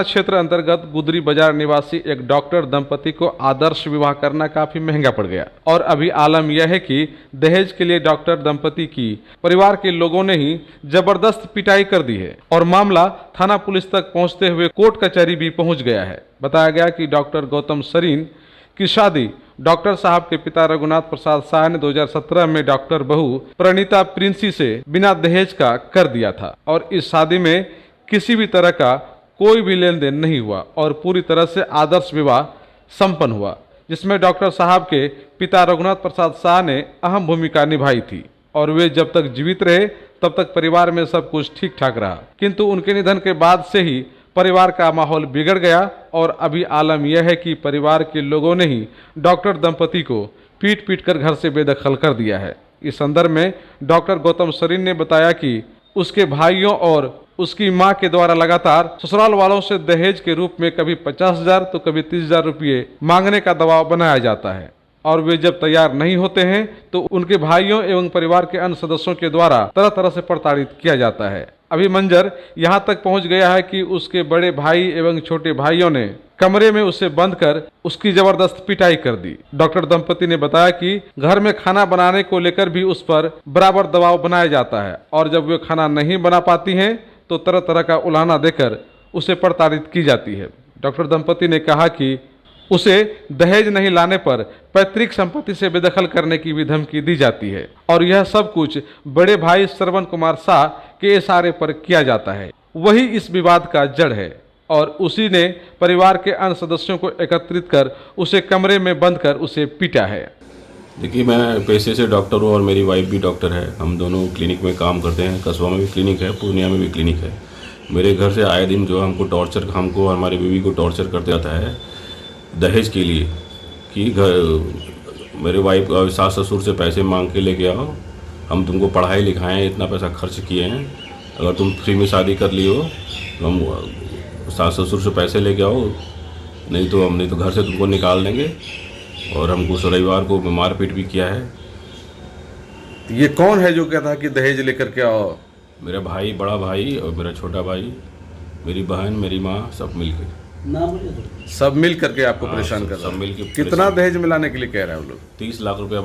क्षेत्र अंतर्गत गुदरी बाजार निवासी एक डॉक्टर दंपति को आदर्श विवाह करना काफी महंगा पड़ गया और अभी आलम यह है कि दहेज के लिए डॉक्टर दंपति की परिवार के लोगों ने ही जबरदस्त पिटाई कर दी है और मामला थाना पुलिस तक पहुंचते हुए कोर्ट कचहरी भी पहुंच गया है। बताया गया कि डॉक्टर गौतम सरीन की शादी डॉक्टर साहब के पिता रघुनाथ प्रसाद शाह ने 2017 में डॉक्टर बहू प्रणीता प्रिंसी से बिना दहेज का कर दिया था और इस शादी में किसी भी तरह का कोई भी लेन देन नहीं हुआ और पूरी तरह से आदर्श विवाह संपन्न हुआ, जिसमें डॉक्टर साहब के पिता रघुनाथ प्रसाद शाह ने अहम भूमिका निभाई थी और वे जब तक जीवित रहे तब तक परिवार में सब कुछ ठीक ठाक रहा, किंतु उनके निधन के बाद से ही परिवार का माहौल बिगड़ गया और अभी आलम यह है कि परिवार के लोगों ने ही डॉक्टर दंपति को पीट पीट कर घर से बेदखल कर दिया है। इस संदर्भ में डॉक्टर गौतम सरीन ने बताया कि उसके भाइयों और उसकी मां के द्वारा लगातार ससुराल वालों से दहेज के रूप में कभी 50,000 तो कभी 30,000 रुपये मांगने का दबाव बनाया जाता है और वे जब तैयार नहीं होते हैं तो उनके भाइयों एवं परिवार के अन्य सदस्यों के द्वारा तरह तरह से प्रताड़ित किया जाता है। अभी मंजर यहाँ तक पहुँच गया है कि उसके बड़े भाई एवं छोटे भाइयों ने कमरे में उसे बंद कर उसकी जबरदस्त पिटाई कर दी। डॉक्टर दंपति ने बताया कि घर में खाना बनाने को लेकर भी उस पर बराबर दबाव बनाया जाता है और जब वे खाना नहीं बना पाती हैं तो तरह तरह का उलाहना देकर उसे प्रताड़ित की जाती है। डॉक्टर दंपति ने कहा कि उसे दहेज नहीं लाने पर पैतृक संपत्ति से बेदखल करने की भी धमकी दी जाती है और यह सब कुछ बड़े भाई श्रवण कुमार शाह के इशारे पर किया जाता है। वही इस विवाद का जड़ है और उसी ने परिवार के अन्य सदस्यों को एकत्रित कर उसे कमरे में बंद कर उसे पीटा है। देखिए, मैं पेशे से डॉक्टर हूँ और मेरी वाइफ भी डॉक्टर है। हम दोनों क्लिनिक में काम करते हैं। कस्बा में भी क्लिनिक है, पूर्णिया में भी क्लिनिक है। मेरे घर से आए दिन जो हमको और हमारी बीवी को टॉर्चर करते रहता है दहेज के लिए कि मेरे वाइफ सास ससुर से पैसे मांग के लेके आओ, हम तुमको पढ़ाई लिखाएं, इतना पैसा खर्च किए हैं, अगर तुम फ्री में शादी कर ली हो तो हम सास ससुर से पैसे लेके आओ, नहीं तो घर से तुमको निकाल देंगे। और हमको रविवार को मारपीट भी किया है। ये कौन है जो कहता है कि दहेज लेकर के आओ? मेरा भाई, बड़ा भाई और मेरा छोटा भाई, मेरी बहन, मेरी माँ, सब मिलकर सब मिल करके आपको परेशान कर रहे हैं? सब मिल के। कितना दहेज मिलाने के लिए कह रहे हैं वो लोग? 30 लाख रुपया,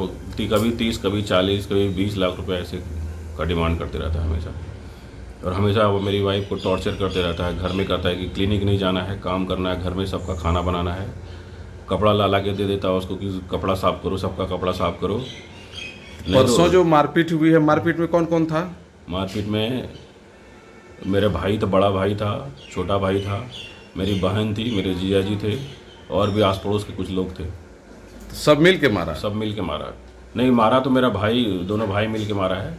कभी 30, कभी 40, कभी 20 लाख रुपया ऐसे का डिमांड करते रहता है हमेशा। और हमेशा वो मेरी वाइफ को टॉर्चर करते रहता है। घर में कहता है कि क्लिनिक नहीं जाना है, काम करना है, घर में सबका खाना बनाना है, कपड़ा ला के दे देता है उसको कि कपड़ा साफ करो, सबका कपड़ा साफ करो। परसों जो मारपीट हुई है, मारपीट में कौन कौन था? मारपीट में मेरा भाई था, बड़ा भाई था, छोटा भाई था, मेरी बहन थी, मेरे जीजा जी थे और भी आस पड़ोस के कुछ लोग थे। तो सब मिल के मारा? सब मिल के मारा। नहीं, मारा तो मेरा भाई, दोनों भाई मिल के मारा है।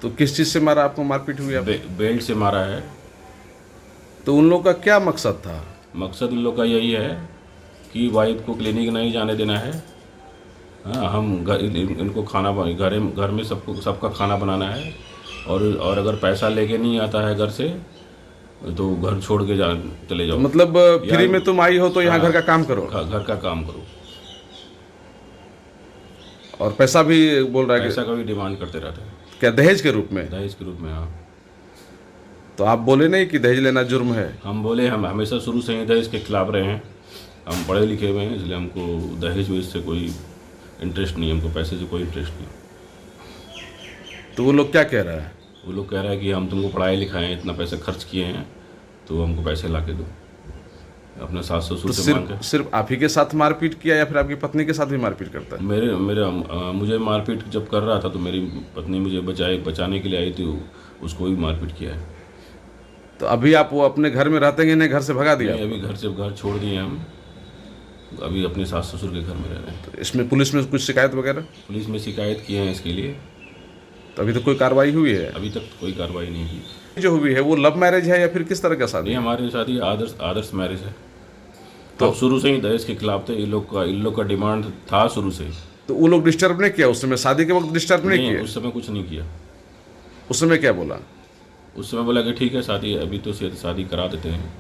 तो किस चीज़ से मारा आपको? मारपीट हुई है? बेल्ट से मारा है। तो उन लोगों का क्या मकसद था? मकसद उन लोग का यही है कि वाइफ को क्लिनिक नहीं जाने देना है। हाँ, हम इनको खाना घर में सबका खाना बनाना है और अगर पैसा लेके नहीं आता है घर से तो घर छोड़ के चले जाओ। मतलब फ्री में तुम आई हो तो यहाँ घर का काम करो? घर का काम करो। और पैसा भी बोल रहा है? पैसा का भी डिमांड करते रहते हैं। क्या दहेज के रूप में? दहेज के रूप में, हाँ। तो आप बोले नहीं कि दहेज लेना जुर्म है? हम बोले, हम हमेशा शुरू से ही दहेज के खिलाफ रहे हैं। हम पढ़े लिखे हुए हैं, इसलिए हमको दहेज वेज से कोई इंटरेस्ट नहीं, हमको पैसे से कोई इंटरेस्ट नहीं। तो वो लोग क्या कह रहा है? वो लोग कह रहा है कि हम तुमको पढ़ाई लिखाएं, इतना पैसा खर्च किए हैं तो हमको पैसे ला के दो। अपने सास ससुर तो से मांग के। सिर्फ आप ही के साथ मारपीट किया या फिर आपकी पत्नी के साथ भी मारपीट करता है? मुझे मारपीट जब कर रहा था तो मेरी पत्नी मुझे बचाने के लिए आई थी, उसको भी मारपीट किया है। तो अभी आप वो अपने घर में रहते हैं, घर से भगा दिया? अभी घर छोड़ दिए हम, अभी अपने सास ससुर के घर में रह रहे हैं। तो इसमें पुलिस में कुछ शिकायत वगैरह? पुलिस में शिकायत किए हैं इसके लिए। तो अभी तो कोई कार्रवाई हुई है? अभी तक कोई कार्रवाई नहीं हुई। जो हुई है वो लव मैरिज है या फिर किस तरह का शादी? नहीं, हमारी शादी आदर्श मैरिज है। तो शुरू से ही दहेज के खिलाफ थे। इन लोग का डिमांड था शुरू से। तो वो लोग डिस्टर्ब नहीं किया उस समय? शादी के वक्त डिस्टर्ब नहीं किया? उस समय कुछ नहीं किया। उस समय क्या बोला? उस समय बोला कि ठीक है, शादी अभी तो शादी करा देते हैं।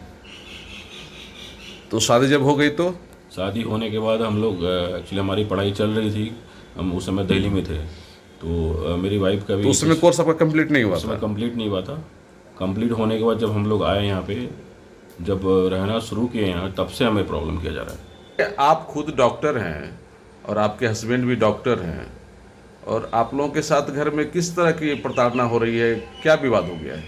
तो शादी जब हो गई तो? शादी होने के बाद हम लोग, एक्चुअली हमारी पढ़ाई चल रही थी, हम उस समय दिल्ली में थे, तो मेरी वाइफ का भी। तो उस समय कोर्स आपका कंप्लीट नहीं हुआ? उस समय कंप्लीट नहीं हुआ था। कंप्लीट होने के बाद जब हम लोग आए यहाँ पे, जब रहना शुरू किए यहाँ, तब से हमें प्रॉब्लम किया जा रहा है। आप खुद डॉक्टर हैं और आपके हस्बैंड भी डॉक्टर हैं, और आप लोगों के साथ घर में किस तरह की प्रताड़ना हो रही है, क्या विवाद हो गया है?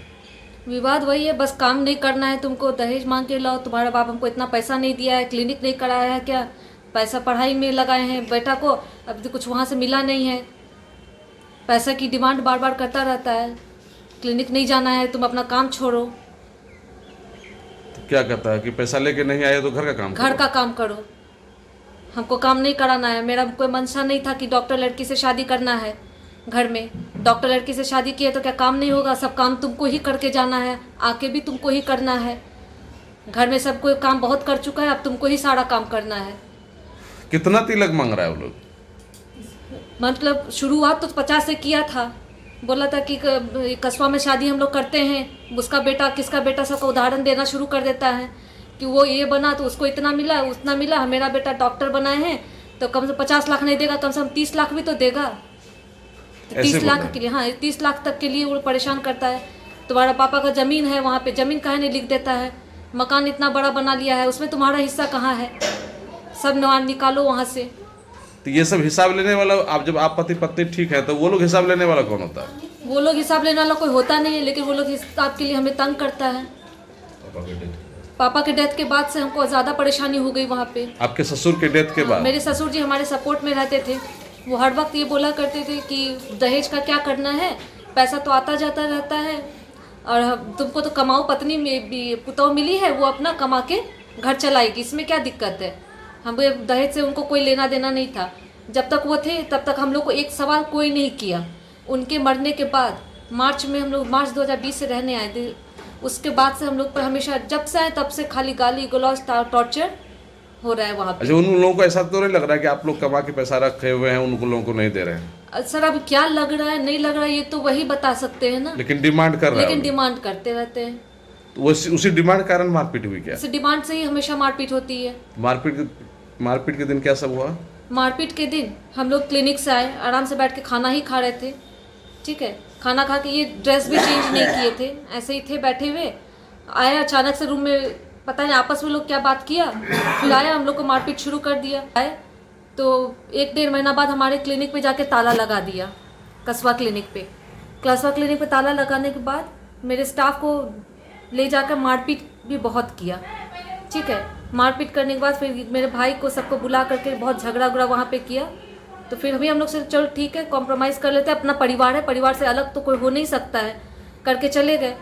विवाद वही है, बस काम नहीं करना है तुमको, दहेज मांग के लाओ, तुम्हारा बाप हमको इतना पैसा नहीं दिया है, क्लिनिक नहीं कराया है, क्या पैसा पढ़ाई में लगाए हैं बेटा को, अभी तो कुछ वहाँ से मिला नहीं है, पैसा की डिमांड बार बार करता रहता है, क्लिनिक नहीं जाना है, तुम अपना काम छोड़ो। तो क्या कहता है कि पैसा लेके नहीं आए तो घर का काम घर करो? का काम करो, हमको काम नहीं कराना है। मेरा कोई मंशा नहीं था कि डॉक्टर लड़की से शादी करना है। घर में डॉक्टर लड़की से शादी किए तो क्या काम नहीं होगा? सब काम तुमको ही करके जाना है, आके भी तुमको ही करना है। घर में सब कोई काम बहुत कर चुका है, अब तुमको ही सारा काम करना है। कितना तिलक मांग रहा है वो लोग? मतलब शुरुआत तो 50 से किया था, बोला था कि कस्बा में शादी हम लोग करते हैं, उसका बेटा किसका बेटा सबका उदाहरण देना शुरू कर देता है कि वो ये बना तो उसको इतना मिला, उतना मिला, मेरा बेटा डॉक्टर बनाए हैं तो कम से 50 लाख नहीं देगा, कम से कम 30 लाख भी तो देगा। तो 30 लाख के लिए, हाँ 30 लाख तक के लिए वो परेशान करता है। तुम्हारा पापा का ज़मीन है, वहाँ पे ज़मीन काहे नहीं लिख देता है? मकान इतना बड़ा बना लिया है, उसमें तुम्हारा हिस्सा कहाँ है? सब निकालो वहाँ से। तो ये सब हिसाब लेने वाला, आप जब आप पति पत्नी ठीक है तो वो लोग हिसाब लेने वाला कौन होता है? वो लोग हिसाब लेने वाला कोई होता नहीं है, लेकिन वो लोग हिसाब के लिए हमें तंग करता है। पापा के डेथ के बाद से हमको ज़्यादा परेशानी हो गई वहाँ पे। आपके ससुर के डेथ के बाद? मेरे ससुर जी हमारे सपोर्ट में रहते थे, वो हर वक्त ये बोला करते थे कि दहेज का क्या करना है, पैसा तो आता जाता रहता है, और तुमको तो कमाऊ पत्नी में भी पुतौ मिली है, वो अपना कमा के घर चलाएगी, इसमें क्या दिक्कत है? हमें दहेज से उनको कोई लेना देना नहीं था। जब तक वो थे तब तक हम लोग को एक सवाल कोई नहीं किया। उनके मरने के बाद मार्च 2020 से रहने आए थे, उसके बाद से हम लोग पर हमेशा जब से आए तब से खाली गाली गलौज टॉर्चर हो रहा है वहाँ पे। अच्छा, उन लोगों को ऐसा तो नहीं लग रहा है कि आप लोग कमा के पैसा रखे हुए हैं, उन लोगों को नहीं दे रहे हैं? सर अब क्या लग रहा है नहीं लग रहा है ये तो वही बता सकते हैं ना, लेकिन डिमांड कर रहा है। लेकिन डिमांड करते रहते हैं। तो उसी डिमांड के कारण मारपीट हुई क्या? इस डिमांड से ही हमेशा मारपीट होती है। मारपीट के दिन क्या सब हुआ? मारपीट के दिन हम लोग क्लिनिक से आए, आराम से बैठ के खाना ही खा रहे थे, ठीक है, खाना खा के ये ड्रेस भी चेंज नहीं किए थे, ऐसे ही थे बैठे हुए। आया अचानक से रूम में, पता नहीं आपस में लोग क्या बात किया, फिर आया हम लोग को मारपीट शुरू कर दिया। आए तो 1-1.5 महीना बाद हमारे क्लिनिक पे जाके ताला लगा दिया, कस्बा क्लिनिक पे ताला लगाने के बाद मेरे स्टाफ को ले जाकर मारपीट भी बहुत किया, ठीक है। मारपीट करने के बाद फिर मेरे भाई को सबको बुला करके बहुत झगड़ा उगड़ा वहाँ पे किया। तो फिर अभी हम लोग से चलो ठीक है कॉम्प्रोमाइज़ कर लेते हैं, अपना परिवार है, परिवार से अलग तो कोई हो नहीं सकता है, करके चले गए,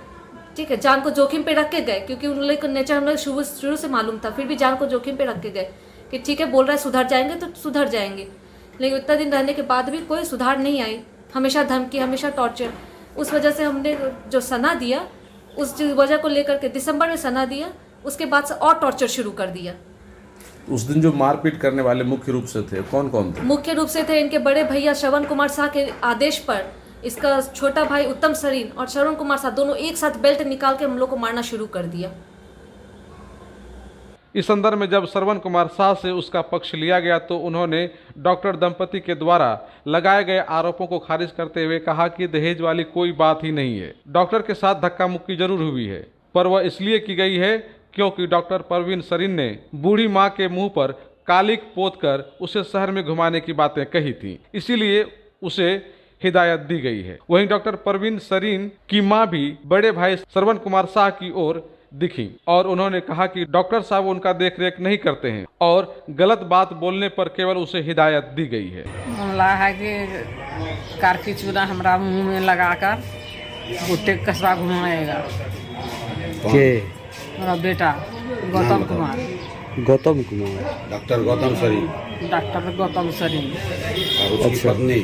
ठीक है। जान को जोखिम पे रख के गए, क्योंकि उन लोग का नेचर हम लोग शुरू से मालूम था, फिर भी जान को जोखिम पे रख के गए कि ठीक है बोल रहा है सुधर जाएंगे तो सुधर जाएंगे, लेकिन इतना दिन रहने के बाद भी कोई सुधार नहीं आई, हमेशा धमकी, हमेशा टॉर्चर। उस वजह से हमने जो सना दिया, उस वजह को लेकर के दिसंबर में सना दिया, उसके बाद से और टॉर्चर शुरू कर दिया। उस दिन जो मारपीट करने वाले मुख्य रूप से थे कौन कौन थे? मुख्य रूप से थे इनके बड़े भैया श्रवण कुमार शाह के आदेश पर इसका छोटा भाई उत्तम सरीन और श्रवण कुमार शाह दोनों एक साथ बेल्ट निकाल के हम लोग को मारना शुरू कर दिया। इस संदर्भ में जब श्रवण कुमार शाह से उसका पक्ष लिया गया तो उन्होंने डॉक्टर दंपति के द्वारा लगाए गए आरोपों को खारिज करते हुए कहा कि दहेज वाली कोई बात ही नहीं है। डॉक्टर के साथ धक्का मुक्की जरूर हुई है, पर वह इसलिए की गई है क्योंकि डॉक्टर परवीन सरीन ने बूढ़ी माँ के मुंह पर कालिक पोत कर उसे शहर में घुमाने की बातें कही थी, इसीलिए उसे हिदायत दी गई है। वहीं डॉक्टर परवीन सरीन की मां भी बड़े भाई श्रवण कुमार शाह की ओर दिखी और उन्होंने कहा कि डॉक्टर साहब उनका देखरेख नहीं करते हैं और गलत बात बोलने पर केवल उसे हिदायत दी गई है। मामला है कि कारकी चूना हमारा मुंह में लगाकर गुट्टे कस्बा घुमाएगा। के? मेरा बेटा गौतम कुमार। डॉक्टर गौतम सरीन। डॉक्टर गौतम सरीन। और उसकी पत्नी?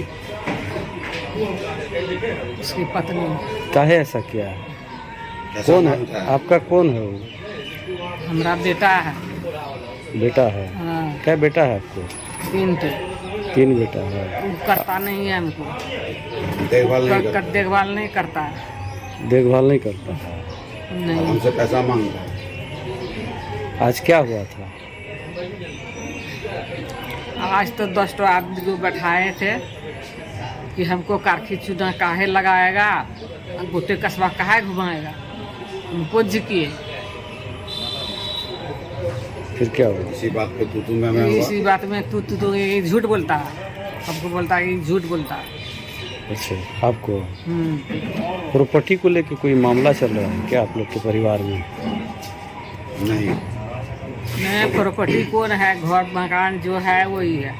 उसकी पत्नी। काहे ऐसा किया है? कौन है आपका? कौन है वो? हमारा बेटा है। बेटा है? हाँ। क्या बेटा है आपको? 3 बेटा है। वो करता नहीं है हमको, देखभाल नहीं करता है। देखभाल नहीं करता है, नहीं। हमसे पैसा मांगता है। आज क्या हुआ था? आज तो 10 आदमी को बैठाए थे कि हमको कारखी चूना काहे लगाएगा, गुट्टे कस्बा काहे घुमाएगा। उनको किए। फिर क्या हुआ? इसी बात पे तू मैं हुआ? इसी बात में तू ये झूठ बोलता है, हमको बोलता है ये झूठ बोलता है। अच्छा, आपको प्रॉपर्टी को लेके कोई मामला चल रहा है क्या आप लोग के परिवार में? नहीं, प्रॉपर्टी कौन है, घर मकान जो है वही है।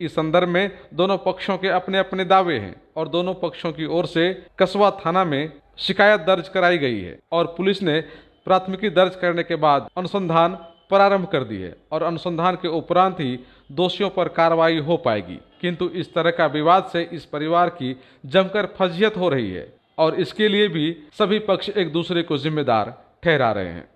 इस संदर्भ में दोनों पक्षों के अपने अपने दावे हैं और दोनों पक्षों की ओर से कसबा थाना में शिकायत दर्ज कराई गई है और पुलिस ने प्राथमिकी दर्ज करने के बाद अनुसंधान प्रारंभ कर दी है और अनुसंधान के उपरांत ही दोषियों पर कार्रवाई हो पाएगी। किंतु इस तरह का विवाद से इस परिवार की जमकर फजीहत हो रही है और इसके लिए भी सभी पक्ष एक दूसरे को जिम्मेदार ठहरा रहे हैं।